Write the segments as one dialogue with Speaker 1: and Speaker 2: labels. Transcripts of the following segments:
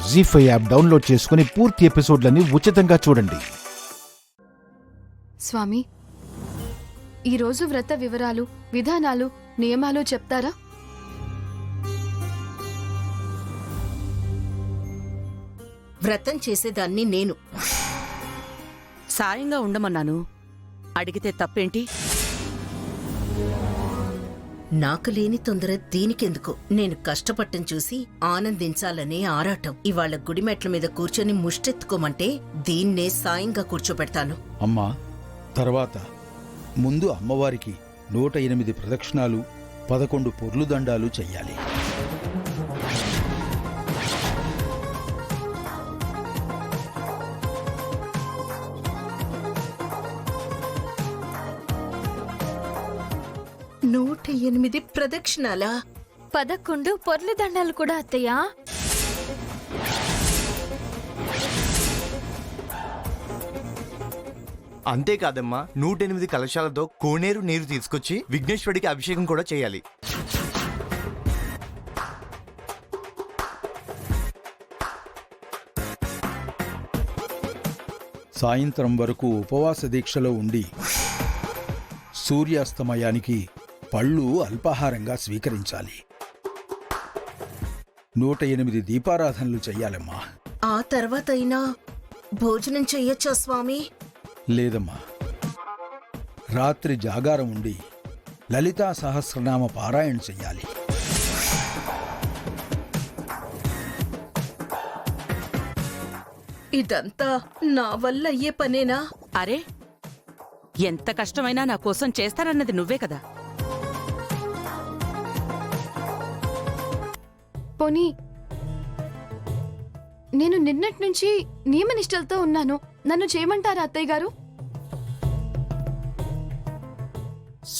Speaker 1: జీ5 app download చేసుకుని పూర్తి ఎపిసోడ్లని ఉచితంగా చూడండి.
Speaker 2: స్వామి, ఈరోజు వ్రత వివరాలు, విధానాలు, నియమాలు చెప్తారా?
Speaker 3: వ్రతం చేసేదాన్ని నేను.
Speaker 4: సాయంగా ఉండమన్నాను. అడిగితే తప్పేంటి?
Speaker 3: నాకు లేని తొందర దీనికెందుకు? నేను కష్టపట్టం చూసి ఆనందించాలనే ఆరాటం. ఇవాళ గుడిమెట్ల మీద కూర్చొని ముష్టెత్తుకోమంటే దీన్నే సాయంగా కూర్చోపెడతాను.
Speaker 5: అమ్మా, తర్వాత ముందు అమ్మవారికి 108 ప్రదక్షిణాలు, 11 పొర్లు దండాలు చెయ్యాలి.
Speaker 3: నూట 8 ప్రదక్షిణాలా?
Speaker 6: 11 పొర్లు దండాలు కూడా అత్తయ్యా.
Speaker 7: అంతేకాదమ్మా, 108 కలశాలతో కోనేరు నీరు తీసుకొచ్చి విఘ్నేశ్వరుడికి అభిషేకం కూడా చేయాలి.
Speaker 5: సాయంత్రం వరకు ఉపవాస దీక్షలో ఉండి సూర్యాస్తమయానికి పళ్ళు అల్పాహారంగా స్వీకరించాలి. 108 దీపారాధనలు చెయ్యాలమ్మా.
Speaker 3: ఆ తర్వాత అయినా భోజనం చెయ్యొచ్చా స్వామి?
Speaker 5: లేదమ్మా, రాత్రి జాగారం ఉండి లలితా సహస్రనామ పారాయణ చెయ్యాలి.
Speaker 3: ఇదంతా నా వల్ల అయ్యే పనేనా?
Speaker 4: అరే, ఎంత కష్టమైనా నా కోసం చేస్తానన్నది నువ్వే కదా.
Speaker 2: పోనీ నేను నిన్నటి నుంచి నియమనిష్టలతో ఉన్నాను. నన్ను చేయమంటారా అత్తయ్య గారు?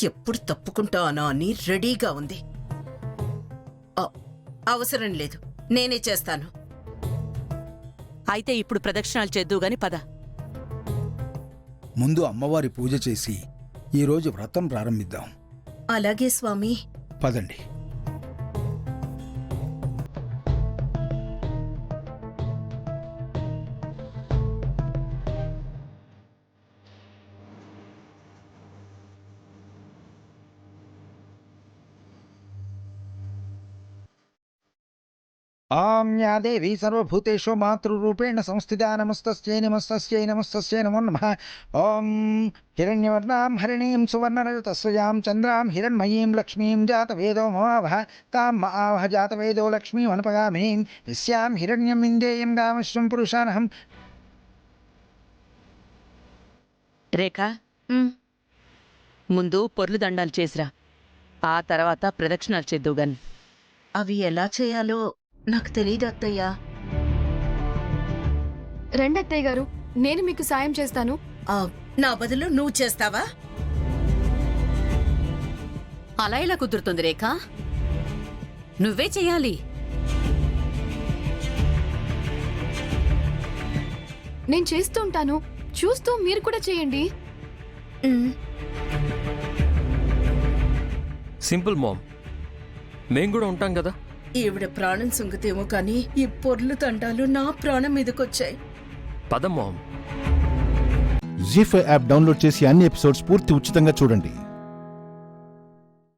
Speaker 3: ఎప్పుడు తప్పుకుంటానా అని రెడీగా ఉంది. అవసరం లేదు, నేనే చేస్తాను.
Speaker 4: అయితే ఇప్పుడు ప్రదక్షిణాలు చేద్దువు గాని పద.
Speaker 5: ముందు అమ్మవారి పూజ చేసి ఈరోజు వ్రతం ప్రారంభిద్దాం.
Speaker 3: అలాగే స్వామి.
Speaker 5: పదండి.
Speaker 1: ఆం యా దేవీ సర్వభూతేషు మాతృరూపేణ సంస్థితా నమస్తస్యై నమస్తస్యై నమస్తస్యై నమో నమః. ఓం హిరణ్యవర్ణాం హరిణీం సువర్ణరజతస్యాం చంద్రాం హిరణ్మయీం లక్ష్మీం జాతవేదో మమావహ తాం మహావహ జాతవేదో లక్ష్మీం అనుపగామినీం యస్యాం హిరణ్యం ఇందేయం గామశ్వం పురుషానహం.
Speaker 4: రేఖ, ముందు పొర్లు దండాలు చేసిరా. ఆ తర్వాత ప్రదక్షిణాలు చేద్దువు గాని.
Speaker 3: అవి ఎలా చేయాలో నాకు తెలీదు అత్తయ్యా.
Speaker 2: రండి అత్తయ్య గారు, నేను మీకు సాయం చేస్తాను.
Speaker 3: నా బదులు నువ్వు చేస్తావా?
Speaker 8: అలా ఎలా కుదురుతుంది రేఖ? నువ్వే చెయ్యాలి.
Speaker 2: నేను చేస్తూ ఉంటాను, చూస్తూ మీరు కూడా చేయండి.
Speaker 9: సింపుల్ మామ్, మేం కూడా ఉంటాం కదా.
Speaker 3: ఈవిడ ప్రాణం సంగతేమో కానీ ఈ పొర్లు తండాలు నా ప్రాణం మీదకొచ్చాయి.
Speaker 9: పదం మామ్.
Speaker 1: జీ5 యాప్ డౌన్లోడ్ చేసి అన్ని ఎపిసోడ్స్ పూర్తి ఉచితంగా చూడండి.